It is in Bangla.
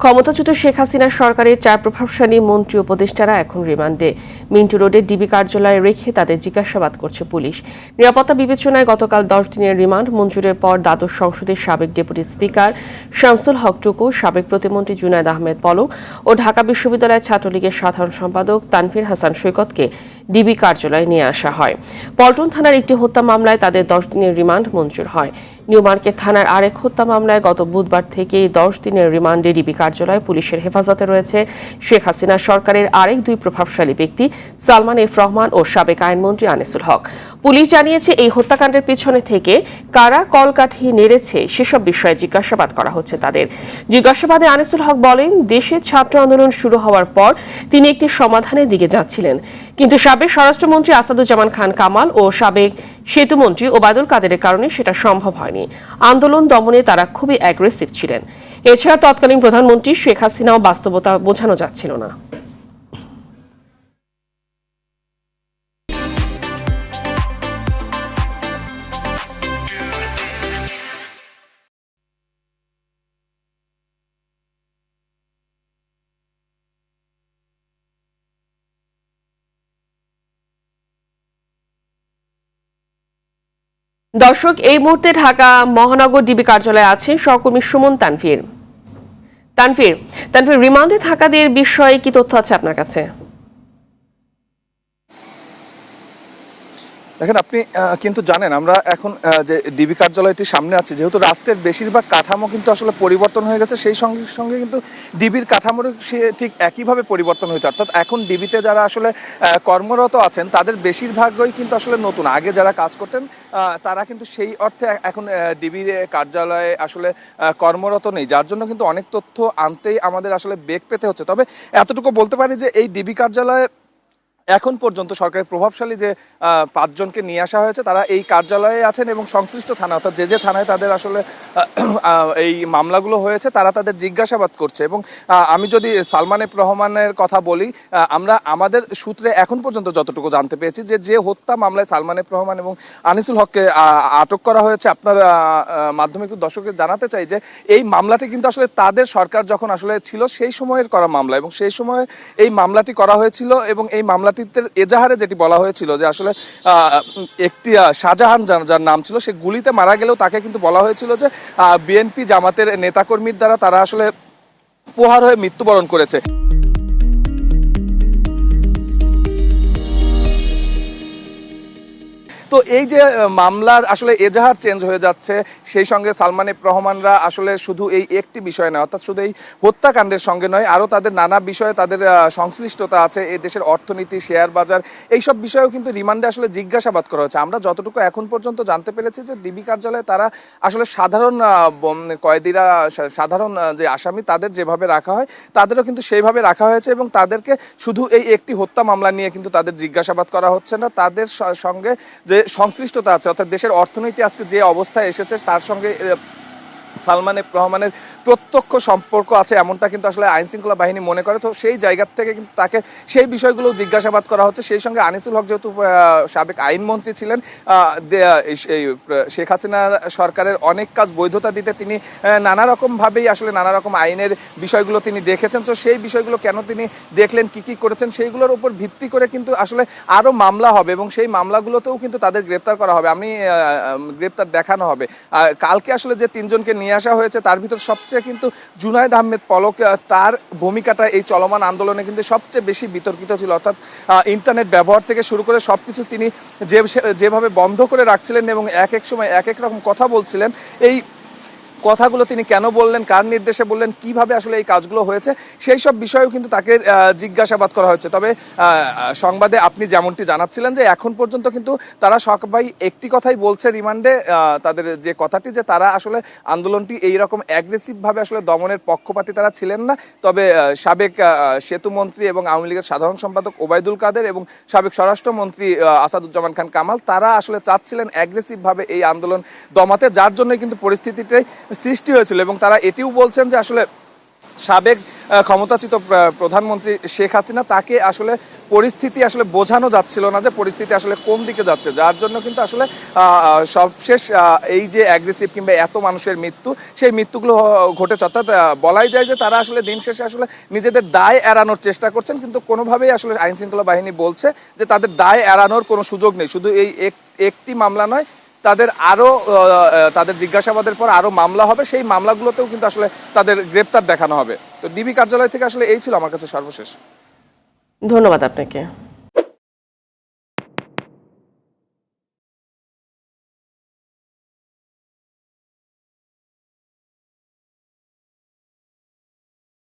ক্ষমতাচ্যুত শেখ হাসিনার সরকারের 4 প্রভাবশালী মন্ত্রী উপদেষ্টারা এখন রিমান্ডে। মিন্টু রোডের ডিবি কার্যালয়ে রেখে তাদের জিজ্ঞাসাবাদ করছে পুলিশ। নিরাপত্তা বিবেচনায় গতকাল 10 দিনের রিমান্ড মঞ্জুরের পর দ্বাদশ সংসদের সাবেক ডেপুটি স্পিকার শামসুল হক টুকু, সাবেক প্রতিমন্ত্রী জুনায়েদ আহমেদ পলক ও ঢাকা বিশ্ববিদ্যালয় ছাত্রলীগের সাধারণ সম্পাদক তানভীর হাসান সৈকতকে ডিবি কার্যালয়ে নিয়ে আসা হয়। পল্টন থানার একটি হত্যা মামলায় তাদের 10 দিনের রিমান্ড মঞ্জুর হয়। নিউ মার্কেট থানার আরেক হত্যা মামলায় গত বুধবার থেকেই 10 দিনের রিমান্ডে ডিবি কার্যালয়ে পুলিশের হেফাজতে রয়েছে শেখ হাসিনা সরকারের আরেক দুই প্রভাবশালী ব্যক্তি সালমান এফ রহমান ও সাবেক আইনমন্ত্রী আনিসুল হক। পুলিশ জানিয়েছে, এই হত্যাকাণ্ডের পিছনে থেকে কারা কলকাঠি নেড়েছে সেসব বিষয়ে জিজ্ঞাসাবাদ করা হচ্ছে তাদের। জিজ্ঞাসাবাদে আনিসুল হক বলেন, দেশে ছাত্র আন্দোলন শুরু হওয়ার পর তিনি একটি সমাধানের দিকে যাচ্ছিলেন, কিন্তু সাবেক স্বরাষ্ট্রমন্ত্রী আসাদুজ্জামান খান কামাল ও সাবেক সেতুমন্ত্রী ওবায়দুল কাদেরের কারণে সেটা সম্ভব হয়নি। আন্দোলন দমনে তারা খুবই অ্যাগ্রেসিভ ছিলেন। এছাড়া তৎকালীন প্রধানমন্ত্রী শেখ হাসিনাও বাস্তবতা বোঝানো যাচ্ছিল না। দর্শক, এই মুহূর্তে ঢাকা মহানগর ডিবি কার্যালয়ে আছেন সহকর্মী সুমন তানভীর। তানভীর, রিমান্ডে থাকাদের বিষয়ে কি তথ্য আছে আপনার কাছে? দেখেন, আপনি কিন্তু জানেন আমরা এখন যে ডিবি কার্যালয়টির সামনে আছি, যেহেতু রাষ্ট্রের বেশিরভাগ কাঠামো কিন্তু আসলে পরিবর্তন হয়ে গেছে, সেই সঙ্গে সঙ্গে কিন্তু ডিবির কাঠামোর ঠিক একইভাবে পরিবর্তন হয়েছে। অর্থাৎ এখন ডিবিতে যারা আসলে কর্মরত আছেন তাদের বেশিরভাগই কিন্তু আসলে নতুন। আগে যারা কাজ করতেন তারা কিন্তু সেই অর্থে এখন ডিবির কার্যালয়ে আসলে কর্মরত নেই, যার জন্য কিন্তু অনেক তথ্য আনতেই আমাদের আসলে বেগ পেতে হচ্ছে। তবে এতটুকু বলতে পারি যে এই ডিবি কার্যালয়ে এখন পর্যন্ত সরকারের প্রভাবশালী যে 5 জনকে নিয়ে আসা হয়েছে তারা এই কার্যালয়ে আছেন এবং সংশ্লিষ্ট থানা, অর্থাৎ যে থানায় তাদের আসলে এই মামলাগুলো হয়েছে তারা তাদের জিজ্ঞাসাবাদ করছে। এবং আমি যদি সালমান এফ রহমানের কথা বলি, আমরা আমাদের সূত্রে এখন পর্যন্ত যতটুকু জানতে পেরেছি যে হত্যা মামলায় সালমান এফ রহমান এবং আনিসুল হককে আটক করা হয়েছে, আপনার মাধ্যমে একটু দর্শকদের জানাতে চাই যে এই মামলাটি কিন্তু আসলে তাদের সরকার যখন আসলে ছিল সেই সময়ের করা মামলা এবং সেই সময়ে এই মামলাটি করা হয়েছিল। এবং এই মামলা এজাহারে যেটি বলা হয়েছিল যে আসলে একটি শাহজাহান যার নাম ছিল সে গুলিতে মারা গেলেও তাকে কিন্তু বলা হয়েছিল যে বিএনপি জামাতের নেতাকর্মীর দ্বারা তারা আসলে প্রহার হয়ে মৃত্যুবরণ করেছে। তো এই যে মামলার আসলে এজাহার চেঞ্জ হয়ে যাচ্ছে, সেই সঙ্গে সালমান এফ রহমানরা আসলে শুধু এই একটি বিষয় নয়, অর্থাৎ শুধু এই হত্যাকাণ্ডের সঙ্গে নয়, আরও তাদের নানা বিষয়ে তাদের সংশ্লিষ্টতা আছে। এই দেশের অর্থনীতি, শেয়ার বাজার, এইসব বিষয়েও কিন্তু রিমান্ডে আসলে জিজ্ঞাসাবাদ করা হচ্ছে। আমরা যতটুকু এখন পর্যন্ত জানতে পেরেছি যে ডিবি কার্যালয়ে তারা আসলে সাধারণ কয়েদিরা, সাধারণ যে আসামি তাদের যেভাবে রাখা হয় তাদেরও কিন্তু সেইভাবে রাখা হয়েছে এবং তাদেরকে শুধু এই একটি হত্যা মামলা নিয়ে কিন্তু তাদের জিজ্ঞাসাবাদ করা হচ্ছে না, তাদের সঙ্গে যে সংশ্লিষ্টতা আছে, অর্থাৎ দেশের অর্থনীতি আজকে যে অবস্থায় এসেছে তার সঙ্গে সালমান এফ রহমানের প্রত্যক্ষ সম্পর্ক আছে এমনটা কিন্তু আসলে আইন শৃঙ্খলা বাহিনী মনে করে। তো সেই জায়গা থেকে কিন্তু তাকে সেই বিষয়গুলো জিজ্ঞাসাবাদ করা হচ্ছে। সেই সঙ্গে আনিসুল হক যেহেতু সাবেক আইনমন্ত্রী ছিলেন, শেখ হাসিনার সরকারের অনেক কাজ বৈধতা দিতে তিনি নানা রকমভাবেই আসলে নানা রকম আইনের বিষয়গুলো তিনি দেখেছেন। তো সেই বিষয়গুলো কেন তিনি দেখলেন, কি কি করেছেন, সেইগুলোর উপর ভিত্তি করে কিন্তু আসলে আরও মামলা হবে এবং সেই মামলাগুলোতেও কিন্তু তাদের গ্রেপ্তার করা হবে, গ্রেপ্তার দেখানো হবে। কালকে আসলে যে 3 জনকে নিয়ে আসা হয়েছে তার ভিতর সবচেয়ে কিন্তু জুনায়েদ আহমেদ পলক, তার ভূমিকাটা এই চলমান আন্দোলনে কিন্তু সবচেয়ে বেশি বিতর্কিত ছিল। অর্থাৎ ইন্টারনেট ব্যবহার থেকে শুরু করে সবকিছু তিনি যেভাবে বন্ধ করে রাখছিলেন এবং এক এক সময় এক এক রকম কথা বলছিলেন, এই কথাগুলো তিনি কেন বললেন, কার নির্দেশে বললেন, কিভাবে আসলে এই কাজগুলো হয়েছে, সেই সব বিষয়েও কিন্তু তাকে জিজ্ঞাসাবাদ করা হচ্ছে। তবে সংবাদে আপনি যেমনটি জানাচ্ছিলেন যে এখন পর্যন্ত কিন্তু তারা সবাই একটি কথাই বলছে রিমান্ডে, তাদের যে কথাটি যে তারা আসলে আন্দোলনটি এইরকম অ্যাগ্রেসিভভাবে আসলে দমনের পক্ষপাতী তারা ছিলেন না। তবে সাবেক সেতুমন্ত্রী এবং আওয়ামী লীগের সাধারণ সম্পাদক ওবায়দুল কাদের এবং সাবেক স্বরাষ্ট্রমন্ত্রী আসাদুজ্জামান খান কামাল তারা আসলে চাচ্ছিলেন অ্যাগ্রেসিভভাবে এই আন্দোলন দমাতে, যার জন্য কিন্তু পরিস্থিতিটাই সৃষ্টি হয়েছিল। এবং তারা এটিও বলছেন যে আসলে সাবেক ক্ষমতাচ্যুত প্রধানমন্ত্রী শেখ হাসিনা, তাকে আসলে পরিস্থিতি আসলে বোঝানো যাচ্ছিল না যে পরিস্থিতি আসলে কোন দিকে যাচ্ছে, যার জন্য কিন্তু আসলে সবশেষ এই যে অ্যাগ্রেসিভ কিংবা এত মানুষের মৃত্যু, সেই মৃত্যুগুলো ঘটেছে। অর্থাৎ বলাই যায় যে তারা আসলে দিন শেষে আসলে নিজেদের দায় এড়ানোর চেষ্টা করছেন, কিন্তু কোনোভাবেই আসলে আইন শৃঙ্খলা বাহিনী বলছে যে তাদের দায় এড়ানোর কোনো সুযোগ নেই। শুধু এই একটি মামলা নয়, তাদের আরও তাদের জিজ্ঞাসাবাদের পর আরও মামলা হবে, সেই মামলাগুলোতেও কিন্তু আসলে তাদের গ্রেপ্তার দেখানো হবে। তো ডিবি কার্যালয় থেকে আসলে এই ছিল আমার কাছে সর্বশেষ। ধন্যবাদ আপনাকে।